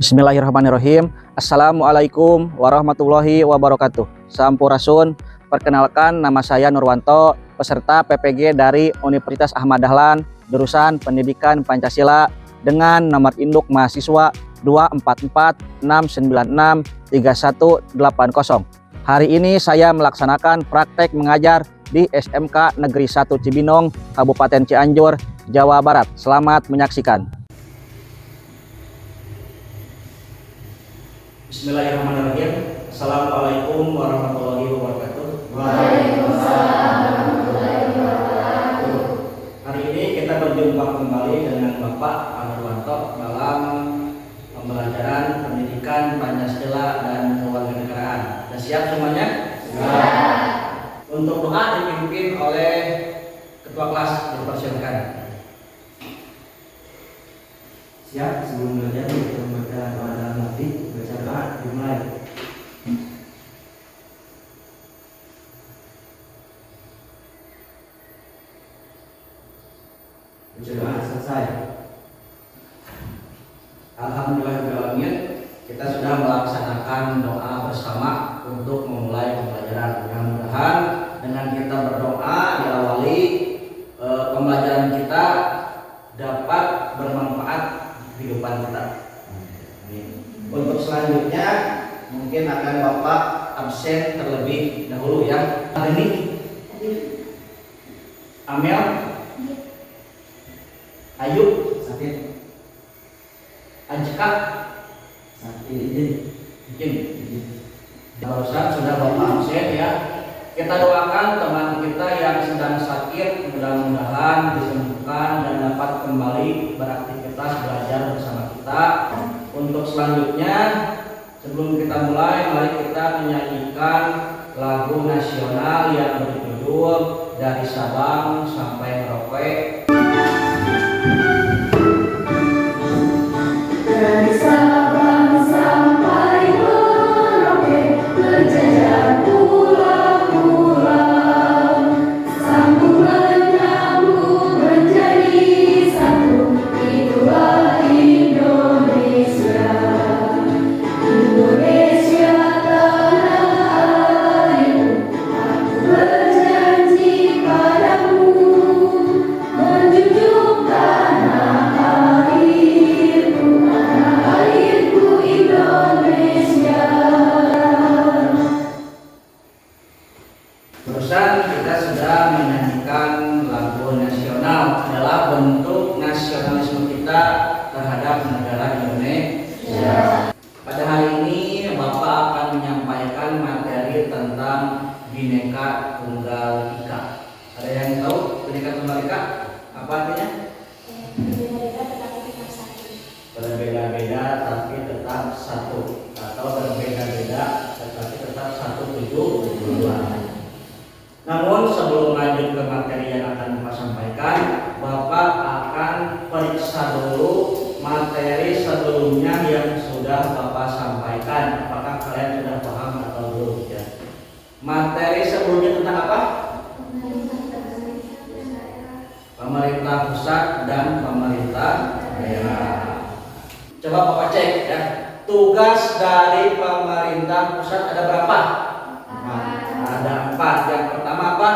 Bismillahirrahmanirrahim. Assalamualaikum warahmatullahi wabarakatuh. Sampurasun. Perkenalkan, nama saya Nurwanto, peserta PPG dari Universitas Ahmad Dahlan, jurusan Pendidikan Pancasila dengan nomor induk mahasiswa 244696380. Hari ini saya melaksanakan praktek mengajar di SMK Negeri 1 Cibinong, Kabupaten Cianjur, Jawa Barat. Selamat menyaksikan. Bismillahirrahmanirrahim. Assalamualaikum warahmatullahi wabarakatuh. Waalaikumsalam warahmatullahi wabarakatuh. Hari ini kita berjumpa kembali dengan Bapak Nurwanto dalam pembelajaran pendidikan Pancasila dan kewarganegaraan. Sudah siap semuanya? Siap. Untuk doa dipimpin oleh Ketua Kelas, dipersilakan. Siap, sebelum belajar kita membaca doa dalam hati. Baca doa dimulai. Baca doa selesai. Alhamdulillahirrahmanirrahim. Kita sudah melaksanakan doa bersama untuk memulai pembelajaran. Mudah-mudahan dengan kita berdoa diawali pembelajaran kita dapat bermanfaat kehidupan kita. Untuk selanjutnya mungkin akan Bapak absen terlebih dahulu ya. Ini Amel, Ayu, Sakit. Anjeka, Sakit. mungkin barusan sudah Bapak absen ya. Kita doakan teman kita yang sedang sakit mudah-mudahan disembuhkan dan dapat kembali beraktivitas belajar bersama kita. Untuk selanjutnya sebelum kita mulai, mari kita menyanyikan lagu nasional yang berjudul Dari Sabang Sampai Merauke. Dari Sabang sampai Merauke, berjajar pulau-pulau, sambung menyambung menjadi satu, itulah Indonesia. Indonesia tanah airku, aku berjanji padamu, menjunjung tanah airku Indonesia. Barusan kita sudah menyanyikan lagu nasional, adalah bentuk nasionalisme kita terhadap negara Indonesia. Pada hari ini Bapak akan menyampaikan materi tentang Bhinneka Tunggal Ika. Ada yang tahu Bhinneka Tunggal Ika? Apa artinya? Berbeda-beda tapi tetap satu, atau berbeda-beda tetapi tetap satu tujuan. Namun sebelum lanjut ke materi yang akan Bapak sampaikan, Bapak akan periksa dulu materi sebelumnya yang sudah Bapak sampaikan. Apakah kalian sudah paham atau belum ya? Materi sebelumnya tentang apa? Pemerintah pusat dan pemerintah daerah. Coba Bapak cek ya. Tugas dari pemerintah pusat ada berapa? Ada 4. Yang pertama apa?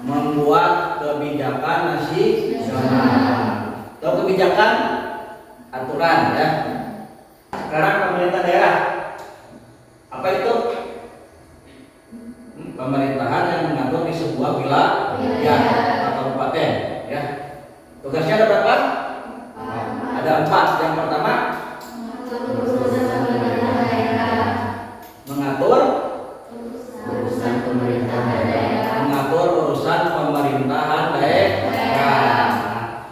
Membuat kebijakan nasional. Atau kebijakan aturan ya. Sekarang pemerintah daerah. Apa itu? Pemerintahan yang mengatur di sebuah wilayah atau kabupaten ya. Tugasnya ada berapa? Ada 4. Yang pertama mengatur Urusan pemerintahan daerah. mengatur urusan pemerintahan daerah.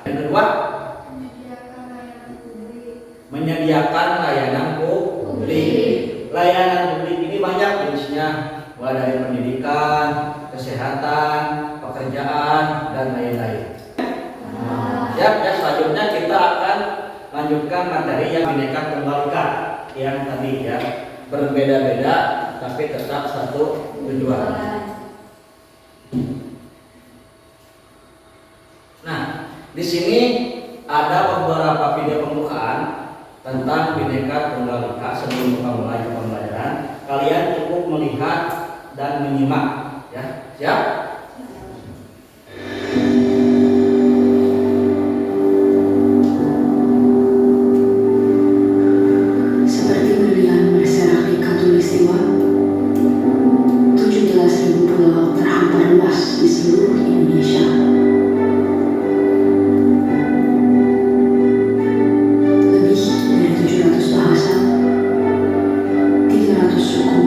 Yang kedua, menyediakan layanan publik. Layanan publik ini banyak jenisnya, mulai dari pendidikan, kesehatan, pekerjaan, dan lain-lain. Ya, selanjutnya kita akan lanjutkan materi yang Bhinneka Tunggal Ika yang tadi ya, berbeda-beda tapi tetap satu tujuan. Nah, di sini ada beberapa video pembukaan tentang Bhinneka Tunggal Ika. Sebelum kita mulai pembelajaran, kalian cukup melihat dan menyimak, ya. Siap? Seperti berlian berserak di Katulistiwa, 17.000 pulau terhampar luas di seluruh Indonesia. Lebih dari 700 bahasa, 300 suku,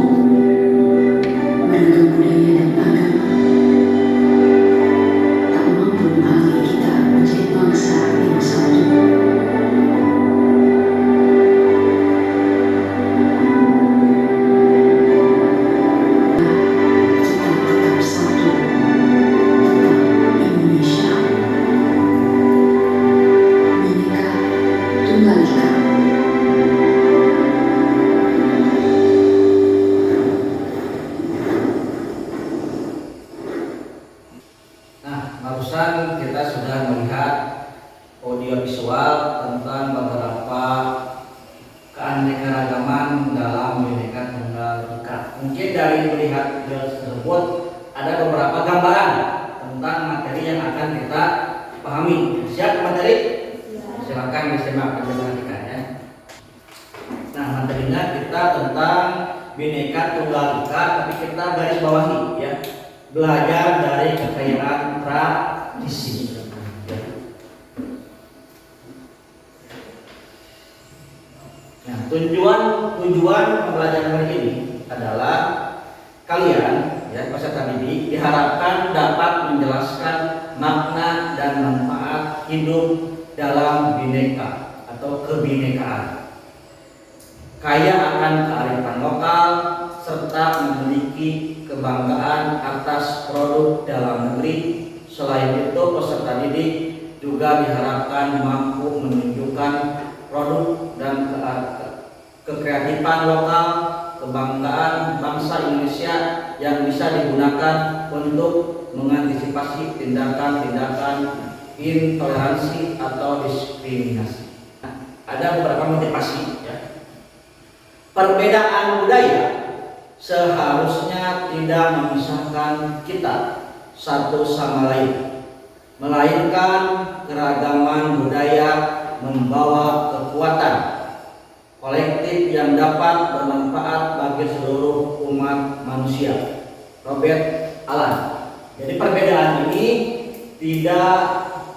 beragam budaya dan agama, tak mampu menghalangi kita menjadi bangsa yang satu. Kita tetap satu, tetap Indonesia. Bhinneka Tunggal Ika. Nah, barusan kita sudah melihat audio visual tentang beberapa keanekaragaman dalam Bhinneka Tunggal Ika. Mungkin dari melihat video tersebut ada beberapa gambaran tentang materi yang akan kita pahami. Siap materi? Silakan disimak penjelasan ya. Nah, materinya kita tentang Bhinneka Tunggal Ika, tapi kita garis bawahi ya. Belajar dari kekayaan tradisi. Ya. Nah, tujuan pembelajaran hari ini adalah kalian ya peserta didik diharapkan dapat menjelaskan makna dan manfaat hidup dalam Bhinneka atau kebinekaan, kaya akan kearifan lokal, serta memiliki kebanggaan atas produk dalam negeri. Selain itu, peserta didik juga diharapkan mampu menunjukkan produk dan kekreatifan lokal, kebanggaan bangsa Indonesia yang bisa digunakan untuk mengantisipasi tindakan-tindakan intoleransi atau diskriminasi. Nah, ada beberapa motivasi ya. Perbedaan budaya seharusnya tidak memisahkan kita satu sama lain, melainkan keragaman budaya membawa kekuatan kolektif yang dapat bermanfaat bagi seluruh umat manusia. Robert Allen. Jadi perbedaan ini tidak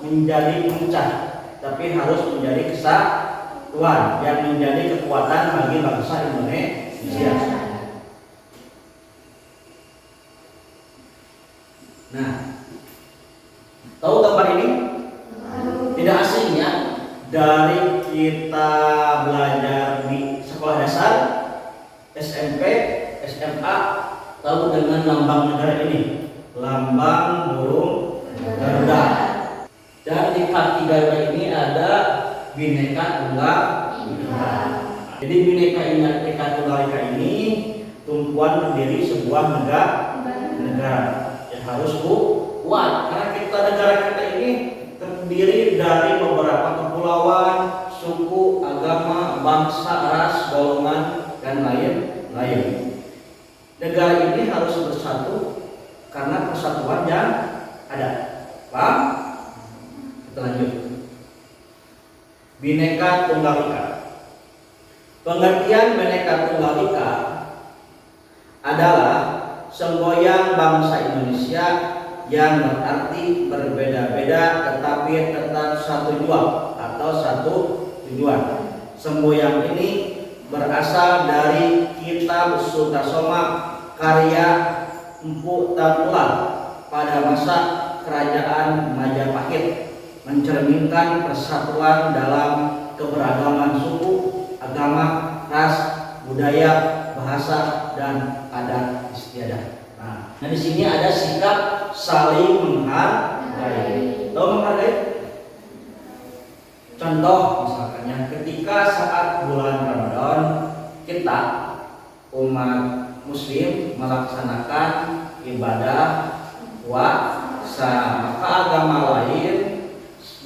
menjadi pecah, tapi harus menjadi kesatuan yang menjadi kekuatan bagi bangsa Indonesia. Nah, tahu gambar ini? Tidak asing ya, dari kita belajar di sekolah dasar, SMP, SMA, tahu dengan lambang negara ini, lambang burung Garuda. Dan di kaki Garuda ini ada Bhinneka Tunggal Ika. Jadi Bhinneka Tunggal Ika ini tumpuan pendiri sebuah negara. Harus kuat karena negara kita ini terdiri dari beberapa kepulauan, suku, agama, bangsa, ras, golongan dan lain-lain. Negara ini harus bersatu karena persatuan yang ada. Paham? Kita lanjut. Bhinneka Tunggal Ika. Pengertian Bhinneka Tunggal Ika adalah semboyan bangsa Indonesia yang berarti berbeda-beda tetapi tetap satu jua atau satu tujuan. Semboyan ini berasal dari Kitab Sutasoma karya Empu Tangkulan pada masa Kerajaan Majapahit, mencerminkan persatuan dalam keberagaman suku, agama, ras, budaya, bahasa, dan adat istiadat. Nah, di sini ada sikap saling menghargai. Tahu menghargai? Contoh misalnya ketika saat bulan Ramadan kita umat Muslim melaksanakan ibadah puasa, maka agama lain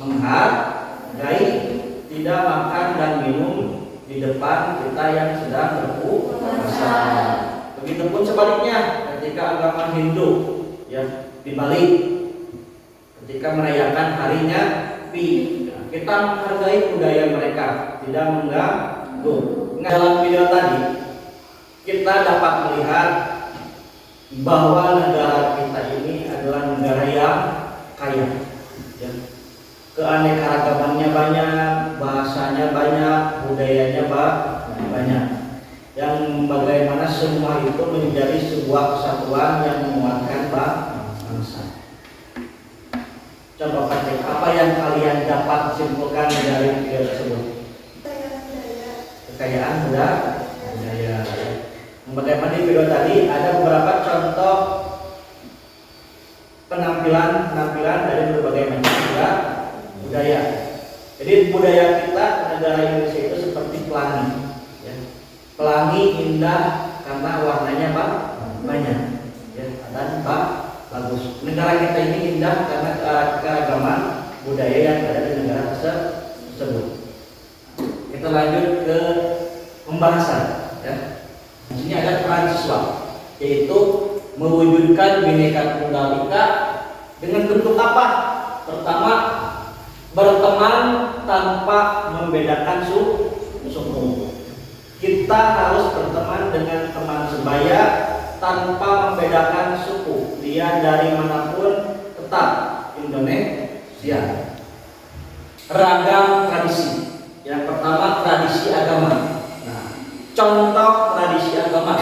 menghargai menghargai, tidak makan dan minum di depan kita yang sedang berpuasa. Begitupun sebaliknya ketika agama Hindu ya di Bali ketika merayakan harinya Pi, kita menghargai budaya mereka, tidak mengganggu. Dalam video tadi kita dapat melihat bahwa negara kita ini adalah negara yang kaya ya. Keanekaragamannya banyak, bahasanya banyak, budayanya banyak, yang bagaimana semua itu menjadi sebuah kesatuan yang menguatkan bangsa. Coba Pak, apa yang kalian dapat simpulkan dari video tersebut? Kekayaan budaya. Bagaimana di video tadi ada beberapa contoh penampilan dari berbagai macam budaya. Jadi budaya kita negara Indonesia itu seperti pelangi, ya. Pelangi indah karena warnanya banyak, ya, dan bagus. Negara kita ini indah karena keragaman budaya yang ada di negara tersebut. Kita lanjut ke pembahasan. Ya. Di sini ada peran siswa, yaitu mewujudkan Bhinneka Tunggal Ika dengan bentuk apa? Pertama, berteman tanpa membedakan suku. Kita harus berteman dengan teman sebaya tanpa membedakan suku. Dia dari manapun tetap Indonesia. Ragam tradisi. Yang pertama, tradisi agama. Nah, contoh tradisi agama.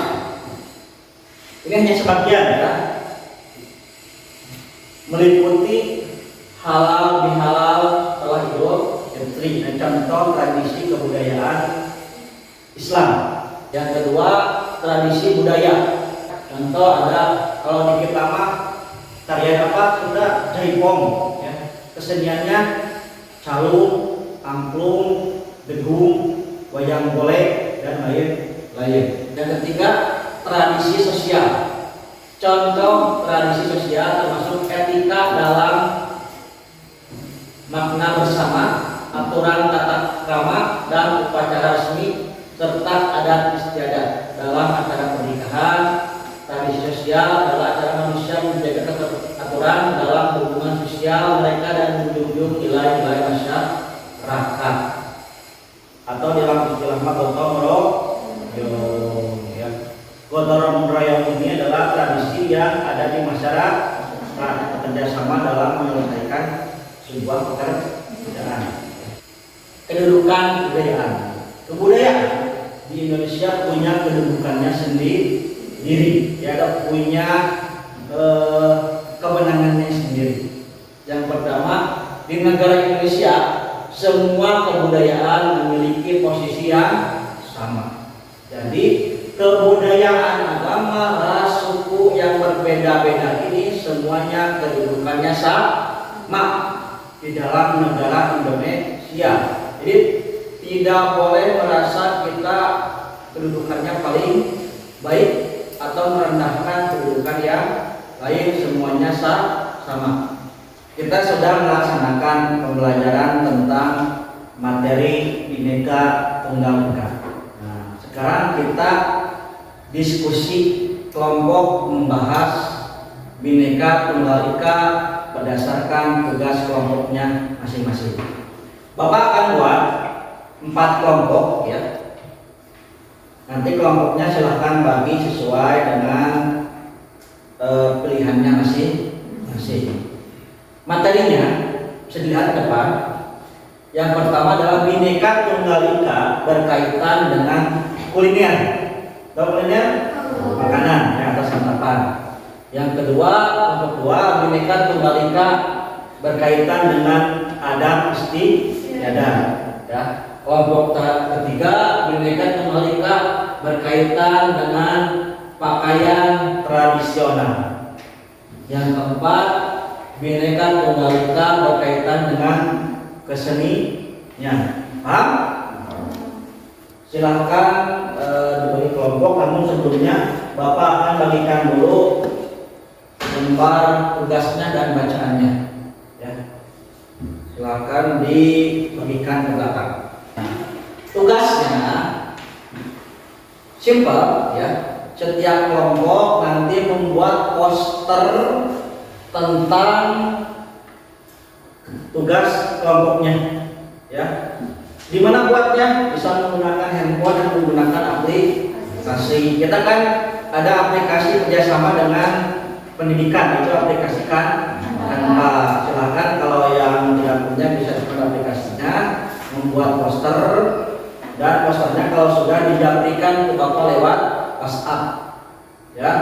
Ini hanya sebagian ya. Meliputi halal bihalal setelah Idul Fitri. Contoh tradisi kebudayaan Islam. Yang kedua, tradisi budaya. Contoh ada kalau di kita mah tarian apa? Sudah jaipong ya. Keseniannya calung, angklung, degung, wayang golek dan lain-lain. Yang ketiga, tradisi sosial. Contoh tradisi sosial termasuk etika dalam makna bersama, aturan tata krama dan upacara resmi, serta adat istiadat. Dalam acara pernikahan, tradisi sosial adalah acara manusia menjaga aturan dalam hubungan sosial mereka dan menjunjung nilai-nilai masyarakat. Atau dalam istilah gotong royong ya. Gotong royong ini adalah tradisi yang ada di masyarakat bekerjasama dalam menyelesaikan sebuah pekerjaan. Kedudukan kebudayaan di Indonesia punya kedudukannya sendiri, ya, ada punya kewenangannya sendiri. Yang pertama, di negara Indonesia semua kebudayaan memiliki posisi yang sama. Jadi kebudayaan agama, ras, suku yang berbeda-beda ini semuanya kedudukannya sama di dalam negara Indonesia. Jadi tidak boleh merasa kita kedudukannya paling baik atau merendahkan kedudukan yang lain, semuanya sama. Kita sedang melaksanakan pembelajaran tentang materi Bhinneka Tunggal Ika. Nah, sekarang kita diskusi kelompok membahas Bhinneka Tunggal Ika berdasarkan tugas kelompoknya masing-masing. Bapak akan buat 4 kelompok ya. Nanti kelompoknya silahkan bagi sesuai dengan pilihannya masing-masing. Materinya bisa dilihat ke depan. Yang pertama adalah Bhinneka Tunggal Ika berkaitan dengan kuliner. Tahu kuliner? Makanan yang atas santapan. Yang kedua, kelompok 2 Bhinneka Tunggal Ika berkaitan dengan adat istiadat. Ya. Kelompok ketiga Bhinneka Tunggal Ika berkaitan dengan pakaian tradisional. Yang keempat, Bhinneka Tunggal Ika berkaitan dengan kesenian. Paham? Silahkan diberi kelompok. Namun sebelumnya Bapak akan bagikan dulu lembar tugasnya dan bacaannya. Ya. Silakan dibagikan ke belakang. Tugasnya simple ya. Setiap kelompok nanti membuat poster tentang tugas kelompoknya ya. Di mana buatnya? Bisa menggunakan handphone dan menggunakan aplikasi. Kita kan ada aplikasi kerjasama dengan pendidikan, itu aplikasikan Canva. Silakan kalau yang tidak punya bisa download aplikasinya, membuat poster, dan posternya kalau sudah didampingkan ke Bapak lewat WhatsApp ya.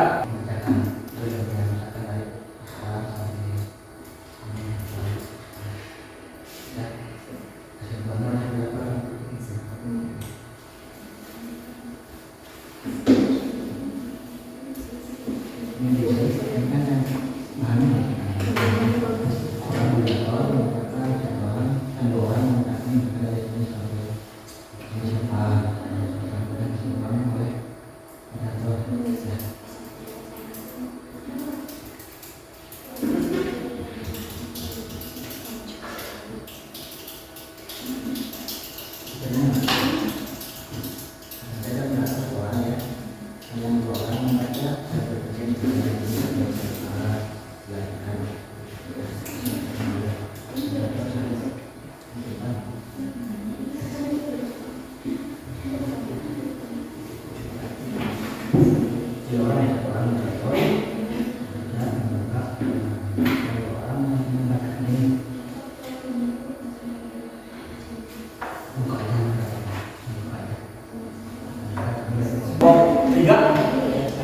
Tiga,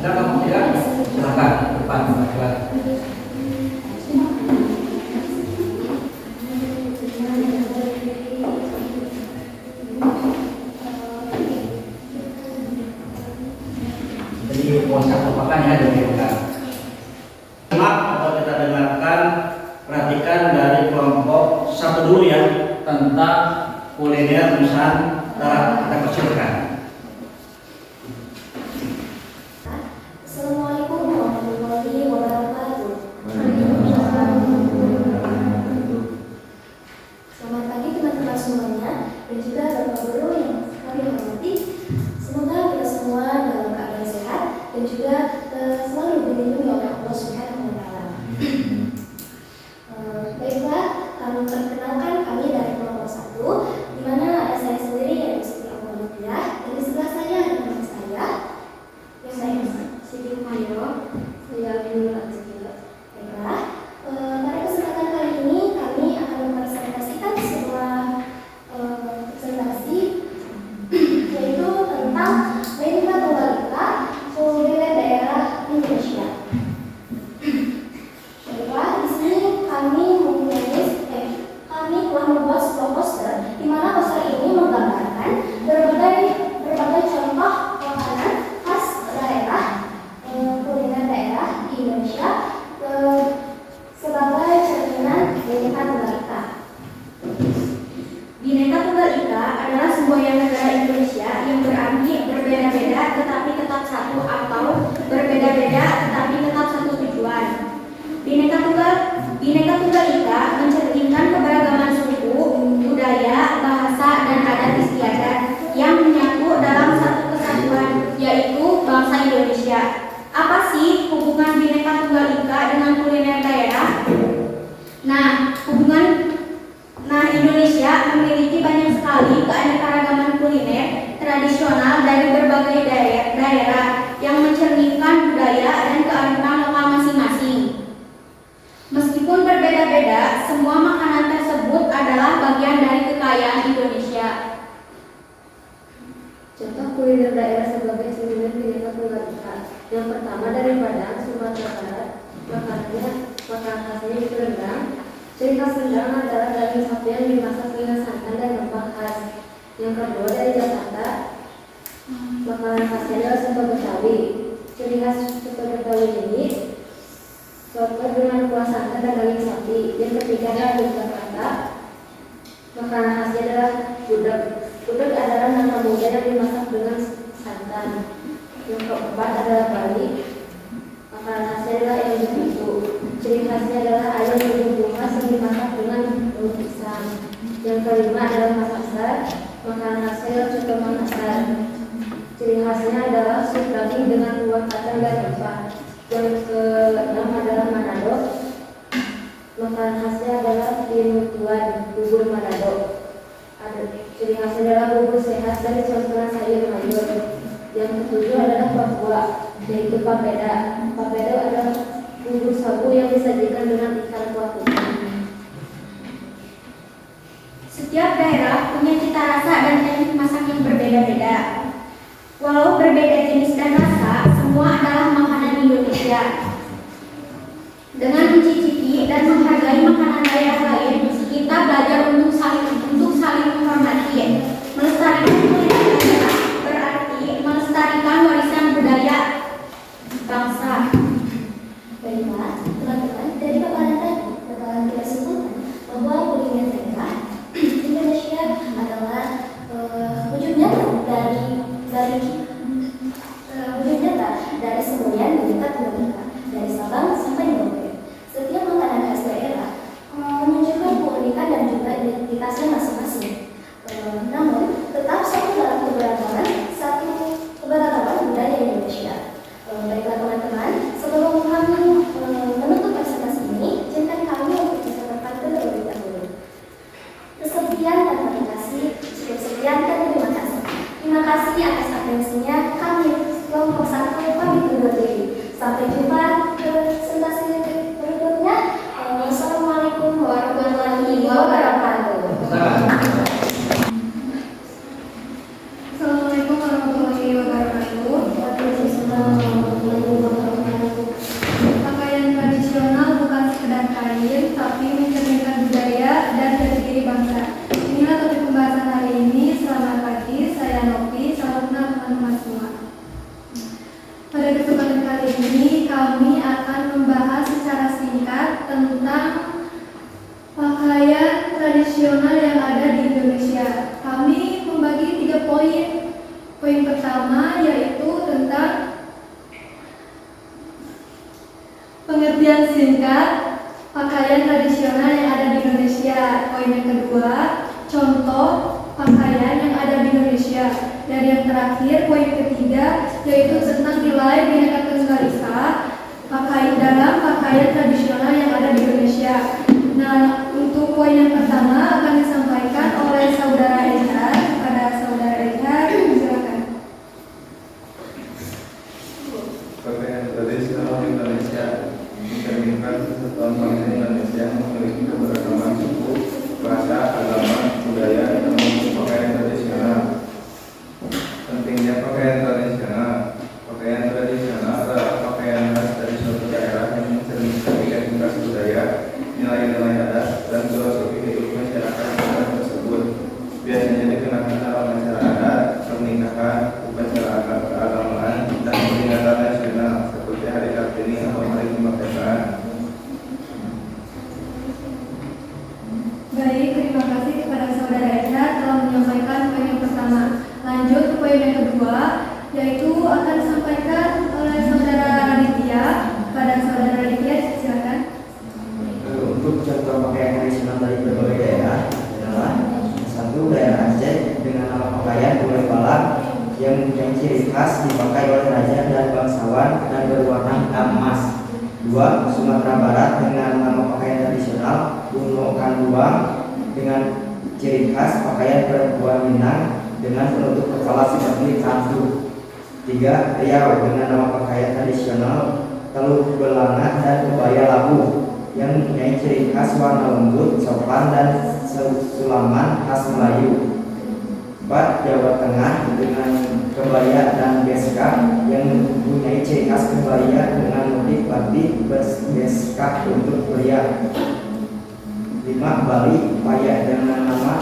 ada kamu tiga? Silakan depan, silakan. Jadi WhatsApp merupakan ya dari kita. Atau kita dengarkan, perhatikan dari kelompok satu dulu ya tentang kuliner Nusantara. Kita persilakan. Assalamualaikum warahmatullahi wabarakatuh. Selamat pagi teman-teman semuanya dan juga Bapak Guru yang kami hormati. Semoga kita semua dalam keadaan sehat dan juga selalu dilindungi oleh Allah Subhanahu wa Ta'ala. Baiklah, kami perkenalkan kami dari kelompok 1, di mana ada saya sendiri yaitu Siti Amalia, dan di sebelah saya ada teman saya yang saya Siti Mayo, saya Binul Azkila. Baiklah, pada kesempatan kali ini kami akan mempresentasikan sebuah presentasi yaitu tentang Bhinneka Tunggal Ika, Budaya Daerah Indonesia. Baiklah, di sini kami telah membuat sebuah poster di mana poster ini menggambarkan berbagai contoh makanan khas daerah kuliner daerah di Indonesia sebagai cerminan Bhinneka Tunggal Ika. Bhinneka Tunggal Ika adalah semboyan negara Indonesia yang berarti berbeda-beda tetapi tetap satu atau berbeda-beda tetapi tetap satu tujuan. Bhinneka Tunggal Ika mencerminkan keberagaman suku, budaya, bahasa, dan adat istiadat yang menyatu dalam satu kesatuan, yaitu bangsa Indonesia. Apa sih hubungan Bhinneka Tunggal Ika dengan kuliner daerah? Indonesia memiliki banyak sekali keanekaragaman kuliner tradisional dari berbagai daerah yang mencerminkan budaya dan kearifan lokal masing-masing. Meskipun berbeda-beda, semua makanan tersebut adalah bagian dari kekayaan Indonesia. Contoh kuliner daerah sebagai cerminan Bhinneka Tunggal Ika. Yang pertama dari Padang, Sumatera Barat. Makanan khasnya itu rendang. Ciri khas rendang adalah daging sapi yang dimasak dengan santan dan rempah khas. Yang kedua dari Jakarta. Makanan khasnya adalah soto Betawi. Ciri khas soto Betawi ini soto dengan kuah santan dan daging sapi. Yang ketiga adalah Yogyakarta. Makanan khasnya adalah gudeg. Gudeg adalah nangka muda yang dimasak dengan santan. Yang keempat adalah Bali. Makanan khasnya adalah ayam betutu. Ciri khasnya adalah ayam betutu khas yang dimasak dengan daun pisang. Yang kelima adalah Makassar, makanan hasil soto Makassar. Ciri khasnya adalah sup daging dengan kuah kacang dan rempah. Yang keenam adalah Manado, makanan khasnya adalah tinutuan, bubur Manado. Ciri khasnya adalah bubur sehat dari campuran sayur mayur. Yang ketujuh adalah Papua, yaitu papeda. Papeda adalah bubur sagu yang disajikan dengan ikan kuah putih. Setiap daerah punya cita rasa dan teknik masak yang berbeda-beda. Walau berbeda jenis dan rasa, semua adalah makanan Indonesia. Dengan mencicipi dan menghargai makanan daerah lain, kita belajar untuk saling menghormati. Melestarikan kuliner daerah berarti melestarikan warisan budaya bangsa. Baiklah, teman-teman, dari paparan tadi, bakalan kita simpulkan bahwa kuliner daerah Indonesia adalah wujud nyata dari semboyan mengikat Indonesia, dari Sabang sampai Merauke. Setiap makanan khas daerah menunjukkan keunikan dan juga identitasnya masing-masing. Namun, tetap satu dalam keberagaman budaya Indonesia. Baiklah teman-teman, sebelum kami menutup presentasi ini, izinkan kami untuk disampaikan terlebih dahulu. Sekian dan terima kasih. Sekian dan terima kasih. Terima kasih atas atensinya. Kami kelompok 1 pamit undur diri. Sampai jumpa ke presentasi berikutnya. Wassalamualaikum warahmatullahi wabarakatuh. Assalamualaikum warahmatullahi wabarakatuh. Pakaian tradisional bukan sekedar kain, tapi mencerminkan budaya dan jati diri bangsa. Inilah topik pembahasan hari ini. Selamat pagi, saya Novi. Salam kenal teman-teman semua. Pada kesempatan kali ini, kami akan membahas secara singkat tentang pakaian tradisional yang ada di Indonesia. Kami membagi 3 poin. Poin pertama yaitu tentang pengertian singkat pakaian tradisional yang ada di Indonesia. Poin yang kedua, contoh pakaian yang ada di Indonesia. Dan yang terakhir, poin ketiga yaitu tentang nilai Bhinneka Tunggal Ika dalam pakaian tradisional yang ada di Indonesia. Nah, untuk poin yang pertama akan disampaikan oleh Saudara Edhar. Kepada Saudara Edhar, silakan. Pakaian tradisional Indonesia mencerminkan kesatuan bangsa Indonesia memiliki keberagaman suku, bahasa, agama, budaya, termasuk pakaian tradisional. Pentingnya pakaian tradisional. Pakaian tradisional adalah pakaian khas dari suatu daerah yang mencerminkan identitas budaya, nilai-nilai adat, dan filosofi hidup masyarakat daerah tersebut. Biasanya dikenakan dalam acara adat, pernikahan, upacara keagamaan, dan peringatan nasional seperti Hari Kartini atau Hari Kemerdekaan. Baik, terima kasih kepada Saudara Edhar telah menyampaikan poin yang pertama. Lanjut ke poin yang kedua, yaitu akan disampaikan oleh Saudara Raditya. Kepada Saudara Raditya, silakan. Untuk contoh pakaian tradisional dari berbagai daerah adalah satu, daerah Aceh dengan nama pakaian Bulai Balak yang mempunyai ciri khas dipakai oleh raja dan bangsawan dan berwarna hitam emas. 2, Sumatera Barat dengan nama pakaian tradisional Bungo Kanduang dengan ciri khas pakaian perempuan Minang dengan penutup kepala seperti cantu. 3, Riau dengan nama pakaian tradisional Teluk Belangan dan Kebaya Labu yang mempunyai ciri khas warna lembut, sopan, dan sulaman khas Melayu. 4, Jawa Tengah dengan kebaya dan beskap yang mempunyai ciri khas kebaya dengan motif batik beskap untuk pria. 5, Bali, paya dengan nama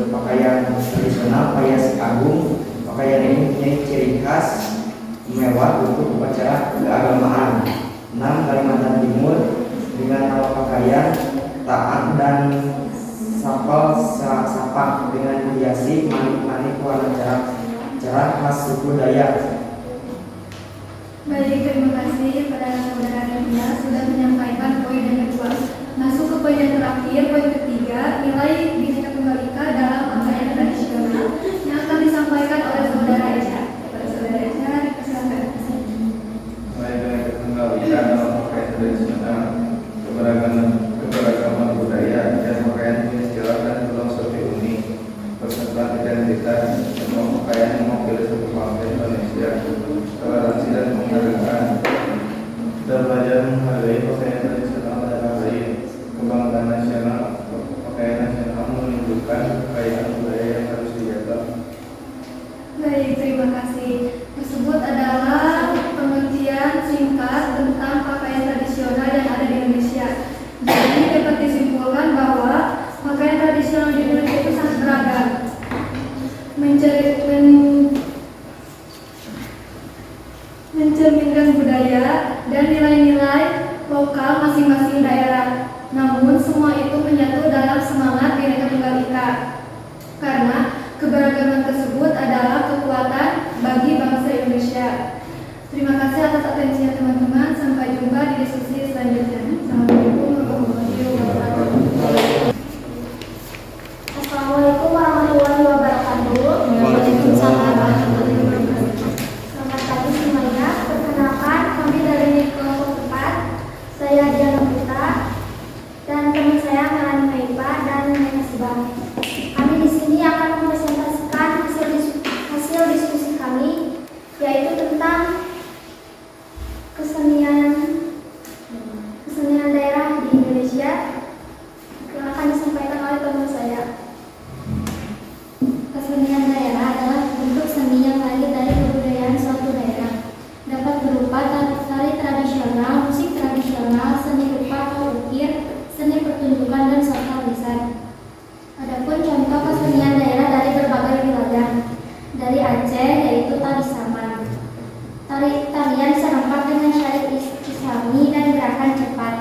pakaian tradisional Payas Agung. Pakaian ini mempunyai ciri khas mewah untuk upacara keagamaan. 6, Kalimantan Timur dengan nama pakaian taat dan sapak dengan hiasi manik-manik warna cerah khas suku Dayak. Baik, terima kasih kepada Saudara Raditya sudah menyampaikan poin yang kedua. Masuk ke poin yang terakhir, poin ketiga, nilai Bhinneka Tunggal Ika identitas atau pakaian yang mewakili suku bangsa Indonesia, toleransi dan penghargaan. Kita belajar menghargai pakaian tradisional daerah lain. Kebanggaan nasional, pakaian nasional menunjukkan kekayaan budaya yang harus dijaga. Baik, terima kasih. Tersebut adalah pengertian singkat tentang pakaian tradisional yang ada di Indonesia. Jadi dapat disimpulkan bahwa pakaian tradisional di Indonesia itu sangat beragam, mencerminkan budaya dan nilai-nilai lokal masing-masing daerah. Namun semua itu menyatu dalam semangat Bhinneka Tunggal Ika. Karena keberagaman tersebut adalah kekuatan bagi bangsa Indonesia. Terima kasih atas atensinya teman-teman. Sampai jumpa di diskusi selanjutnya. Assalamualaikum warahmatullahi wabarakatuh. Assalamualaikum warahmatullahi wabarakatuh. Waalaikumsalam warahmatullahi wabarakatuh. Selamat pagi semuanya. Perkenalkan, kami dari kelompok 4. Saya Diana Putra dan teman saya Melani Maipa dan Nena Subang. Kami di sini akan mempresentasikan hasil diskusi kami, yaitu tentang kesenian daerah di Indonesia yang akan disampaikan oleh teman saya. Kesenian daerah adalah bentuk seni yang lahir dari kebudayaan suatu daerah. Dapat berupa tari tradisional, musik tradisional, seni rupa atau ukir, seni pertunjukan, dan sosial lisan. Adapun contoh kesenian daerah dari berbagai wilayah. Dari Aceh yaitu tari saman. Tarian serempak dengan syair islami dan gerakan cepat.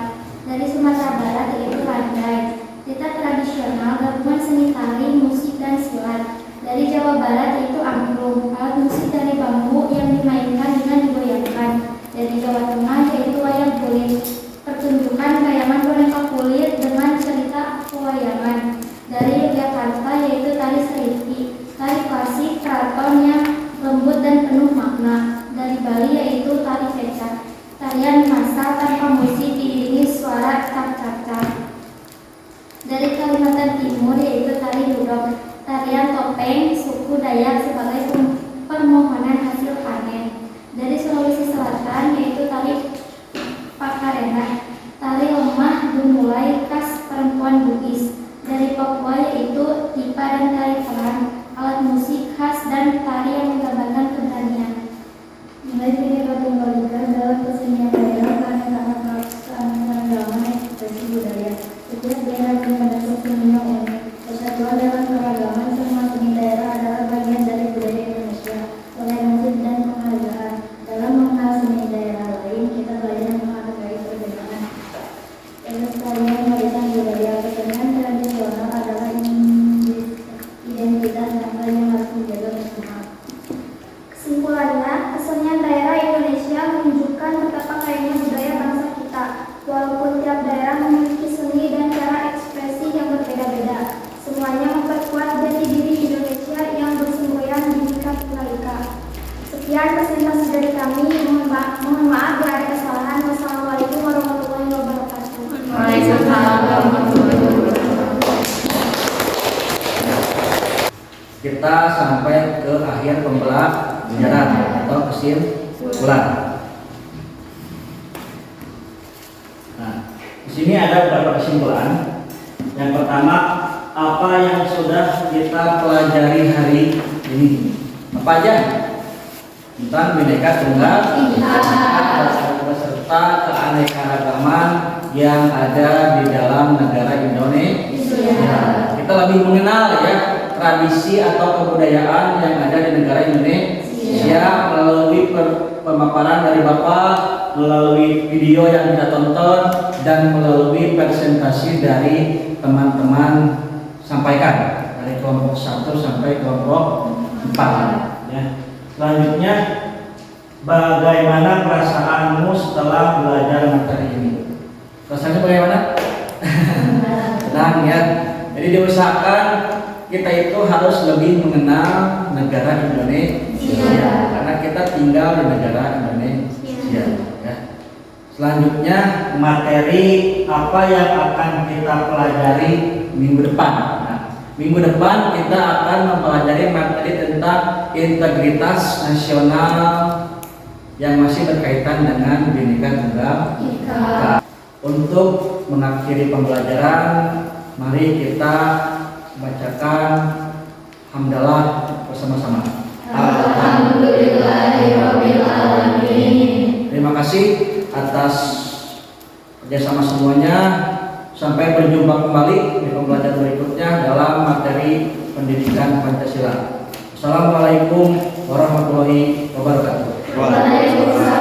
Dari Sumatera Barat yaitu landai. Tari tradisional gabungan seni tari, musik, dan silat. Dari Jawa Barat yaitu angklung, alat musik dari bambu yang dimainkan dengan digoyangkan. Dari Jawa Tengah yaitu wayang kulit, pertunjukan bayangan boneka kulit dengan cerita pewayangan. Dari Yogyakarta yaitu tari seriti, tari klasik keraton yang lembut dan penuh makna. Dari Bali yaitu tari kecak, tarian massal tanpa musik diiringi suara cap-cap-cap. Dari Kalimantan Timur yaitu tari ludok, tarian topeng suku Dayak sebagai permohonan hasil panen. Dari Sulawesi Selatan yaitu tari pakarena, tari lemah dimulai khas perempuan Bugis. Dari Papua yaitu tipa dan tari perang, alat musik khas dan tari yang menggambarkan keberanian. Nilai Bhinneka Tunggal Ika dalam kesenian daerah keragaman ekspresi budaya. Setiap daerah punya dasar seni yang unik. Persatuan dalam keragaman semua seni daerah adalah bagian dari budaya Indonesia. Toleransi dan penghargaan. Dalam mengenal seni daerah lain, kita belajar menghargai perbedaan. Pelestarian warisan budaya. Kesenian tradisional adalah identitas bangsa yang harus dijaga bersama. Kesimpulannya, kesenian daerah Indonesia menunjukkan betapa kayanya budaya bangsa kita. Walaupun tiap daerah memiliki seni dan cara ekspresi yang berbeda-beda, semuanya memperkuat jati diri Indonesia yang bersemboyan di Bhinneka Tunggal Ika. Sekian presentasi dari kami. Mohon maaf bila ada kesalahan. Wassalamualaikum warahmatullahi wabarakatuh. Waalaikumsalam warahmatullahi wabarakatuh. Kita sampai ke akhir pembelajaran atau kesimpulan. Nah, di sini ada beberapa kesimpulan. Yang pertama, apa yang sudah kita pelajari hari ini? Apa aja? Tentang Bhinneka Tunggal Ika beserta keanekaragaman yang ada di dalam negara Indonesia. Kita lebih mengenal ya tradisi atau kebudayaan yang ada di negara Indonesia melalui pemaparan dari Bapak, melalui video yang kita tonton, dan melalui presentasi dari teman-teman sampaikan dari kelompok 1 sampai kelompok 4 ya. Selanjutnya, bagaimana perasaanmu setelah belajar materi ini? Rasanya bagaimana? Tenang ya. Jadi diusahakan kita itu harus lebih mengenal negara Indonesia karena kita tinggal di negara Indonesia ya. Selanjutnya, materi apa yang akan kita pelajari minggu depan. Nah, Minggu depan kita akan mempelajari materi tentang integritas nasional yang masih berkaitan dengan Bhinneka Tunggal Ika. Untuk mengakhiri pembelajaran, mari kita bacakan hamdalah bersama-sama. Alhamdulillahirabbil alamin. Terima kasih atas kerjasama semuanya. Sampai berjumpa kembali di pembelajaran berikutnya dalam materi pendidikan Pancasila. Assalamualaikum warahmatullahi wabarakatuh. Waalaikumsalam.